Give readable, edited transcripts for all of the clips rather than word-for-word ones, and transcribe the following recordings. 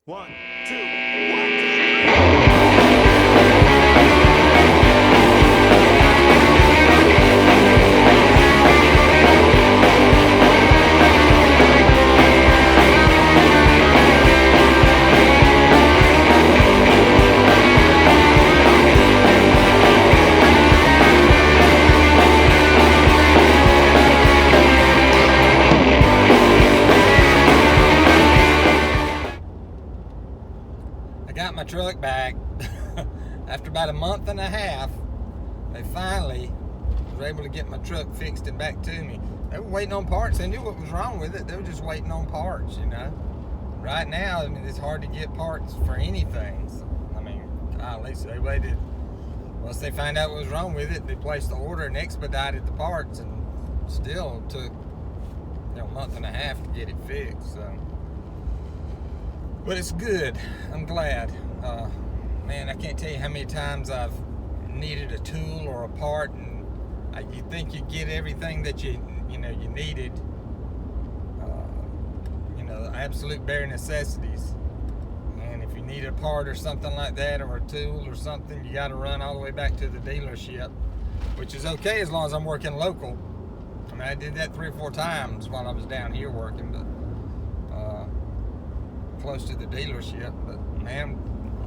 One, two, 3. I got my truck back after about a month and a half. They finally was able to get my truck fixed and back to me. They were waiting on parts. They knew what was wrong with it. They were just waiting on parts, you know. Right now, I mean, it's hard to get parts for anything. So, I mean, golly, so they waited. Once they find out what was wrong with it, they placed the order and expedited the parts, and still took a month and a half to get it fixed. So. But it's good. I'm glad. Man, I can't tell you how many times I've needed a tool or a part, and you think you get everything that you needed. The absolute bare necessities. And if you need a part or something like that, or a tool or something, you got to run all the way back to the dealership, which is okay as long as I'm working local. I mean, I did that 3 or 4 times while I was down here working, but close to the dealership. But man,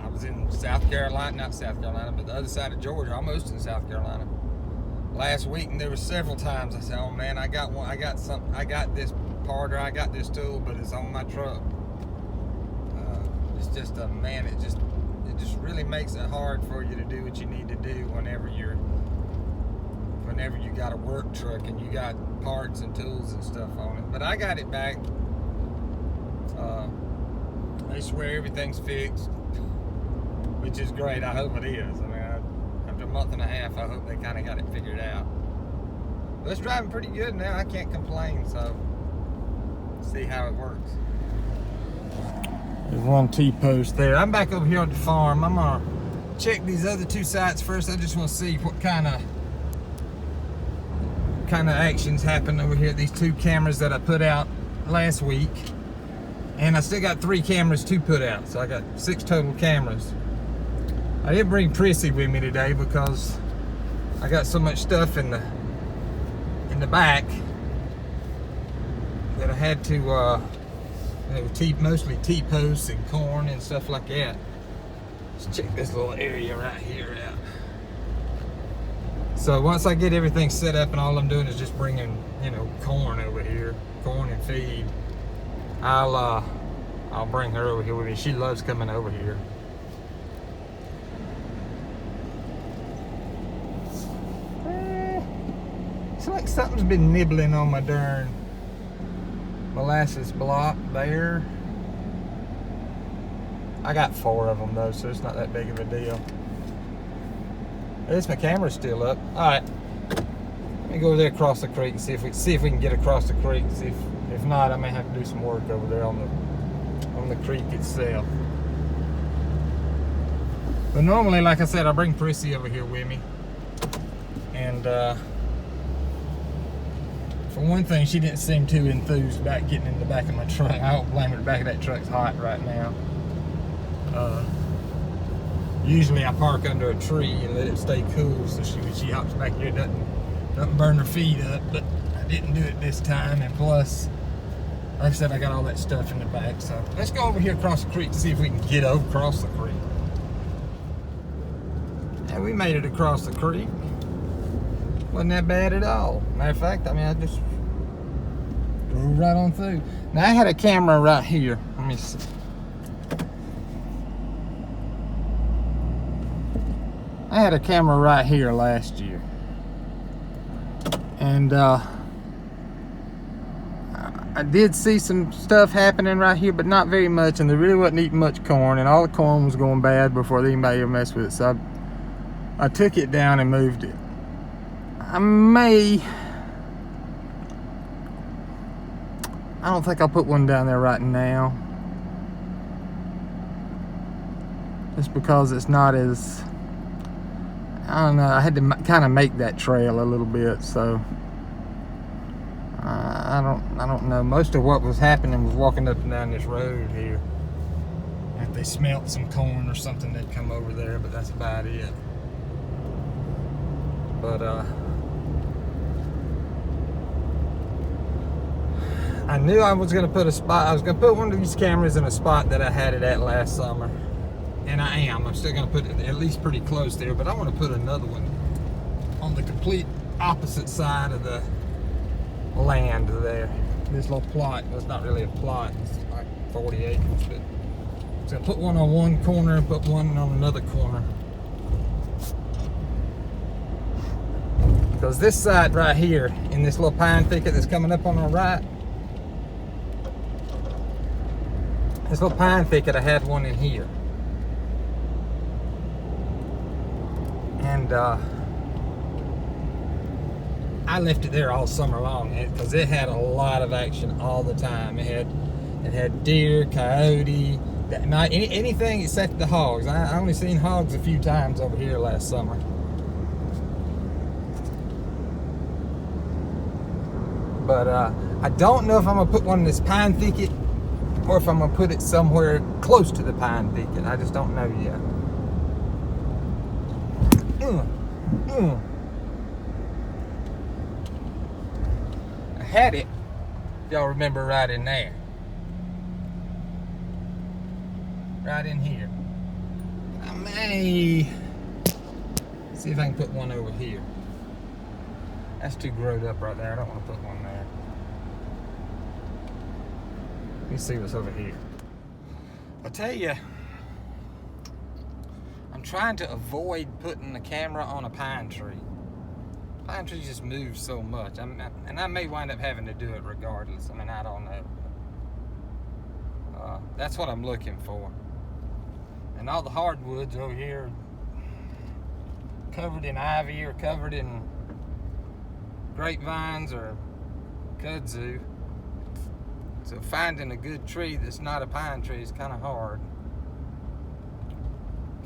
I was in not South Carolina, but the other side of Georgia, almost in South Carolina last week, and there were several times I said, oh man, I got this part, or I got this tool, but it's on my truck. It's just it just really makes it hard for you to do what you need to do whenever you got a work truck and you got parts and tools and stuff on it. But I got it back. They swear everything's fixed, which is great. I hope it is. I mean, after a month and a half, I hope they kind of got it figured out. But it's driving pretty good now. I can't complain, so see how it works. There's one T-post there. I'm back over here on the farm. I'm gonna check these other 2 sites first. I just want to see what kind of actions happened over here. These 2 cameras that I put out last week. And I still got 3 cameras to put out, so I got 6 total cameras. I didn't bring Prissy with me today because I got so much stuff in the back that I had to, mostly T-posts and corn and stuff like that. Let's check this little area right here out. So once I get everything set up, and all I'm doing is just bringing, corn over here, corn and feed. I'll bring her over here with me. She loves coming over here. It's like something's been nibbling on my darn molasses block there. I got 4 of them though, so it's not that big of a deal. At least my camera's still up. All right, let me go over there across the creek and see if we can get across the creek. If not, I may have to do some work over there on the creek itself. But normally, like I said, I bring Prissy over here with me. And for one thing, she didn't seem too enthused about getting in the back of my truck. I don't blame her. The back of that truck's hot right now. Usually I park under a tree and let it stay cool, so when she hops back here, doesn't burn her feet up. But I didn't do it this time, and plus, like I said, I got all that stuff in the back. So let's go over here across the creek to see if we can get over across the creek. And we made it across the creek. Wasn't that bad at all. Matter of fact, I mean, I just drove right on through. Now I had a camera right here. Let me see. I had a camera right here last year. And I did see some stuff happening right here, but not very much, and there really wasn't eating much corn, and all the corn was going bad before anybody ever messed with it. So I took it down and moved it. I don't think I'll put one down there right now, just because it's not as, I don't know, I had to kind of make that trail a little bit, so I don't know. Most of what was happening was walking up and down this road here. If they smelt some corn or something, they'd come over there, but that's about it. But I knew I was gonna put a spot. I was gonna put one of these cameras in a spot that I had it at last summer, and I am. I'm still gonna put it at least pretty close there, but I want to put another one on the complete opposite side of the land there. This little plot. Well, it's not really a plot. It's like 40 acres, but I'm gonna put one on one corner and put one on another corner. Because this side right here, in this little pine thicket that's coming up on our right, this little pine thicket, I had one in here. And I left it there all summer long because it had a lot of action all the time. It had deer, coyote, not anything except the hogs. I only seen hogs a few times over here last summer. But I don't know if I'm gonna put one in this pine thicket or if I'm gonna put it somewhere close to the pine thicket. I just don't know yet. I had it, if y'all remember, right in there. Right in here. I may see if I can put one over here. That's too growed up right there. I don't want to put one there. Let me see what's over here. I'll tell you, I'm trying to avoid putting the camera on a pine tree. Pine trees just move so much. And I may wind up having to do it regardless. I mean, I don't know. That's what I'm looking for. And all the hardwoods over here covered in ivy or covered in grapevines or kudzu. So finding a good tree that's not a pine tree is kind of hard.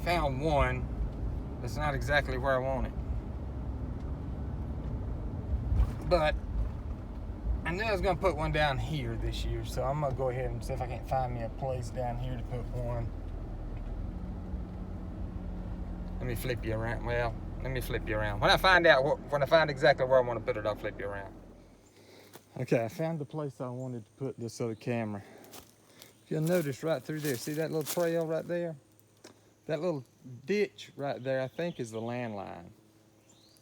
Found one that's not exactly where I want it. But I knew I was going to put one down here this year, so I'm going to go ahead and see if I can't find me a place down here to put one. Let me flip you around. Well, let me flip you around. When I find exactly where I want to put it, I'll flip you around. Okay, I found the place I wanted to put this other camera. If you'll notice right through there, see that little trail right there? That little ditch right there, I think, is the landline.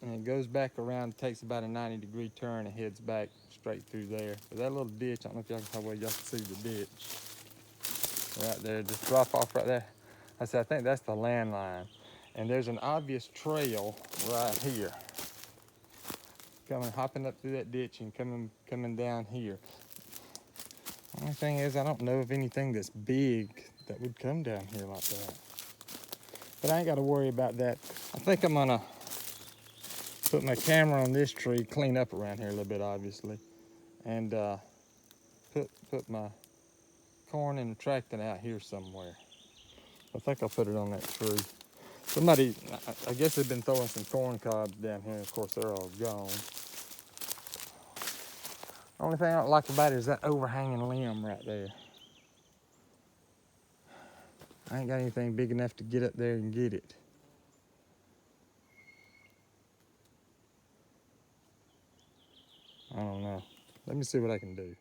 And it goes back around, takes about a 90-degree turn and heads back straight through there. But that little ditch, I don't know if y'all can, how well y'all can see the ditch. Right there, just drop off right there. I said, I think that's the landline. And there's an obvious trail right here. Hopping up through that ditch and coming down here. Only thing is, I don't know of anything that's big that would come down here like that. But I ain't got to worry about that. I think I'm gonna put my camera on this tree, clean up around here a little bit, obviously, and put my corn and tractor out here somewhere. I think I'll put it on that tree. Somebody, I guess they've been throwing some corn cobs down here. Of course, they're all gone. Only thing I don't like about it is that overhanging limb right there. I ain't got anything big enough to get up there and get it. I don't know. Let me see what I can do.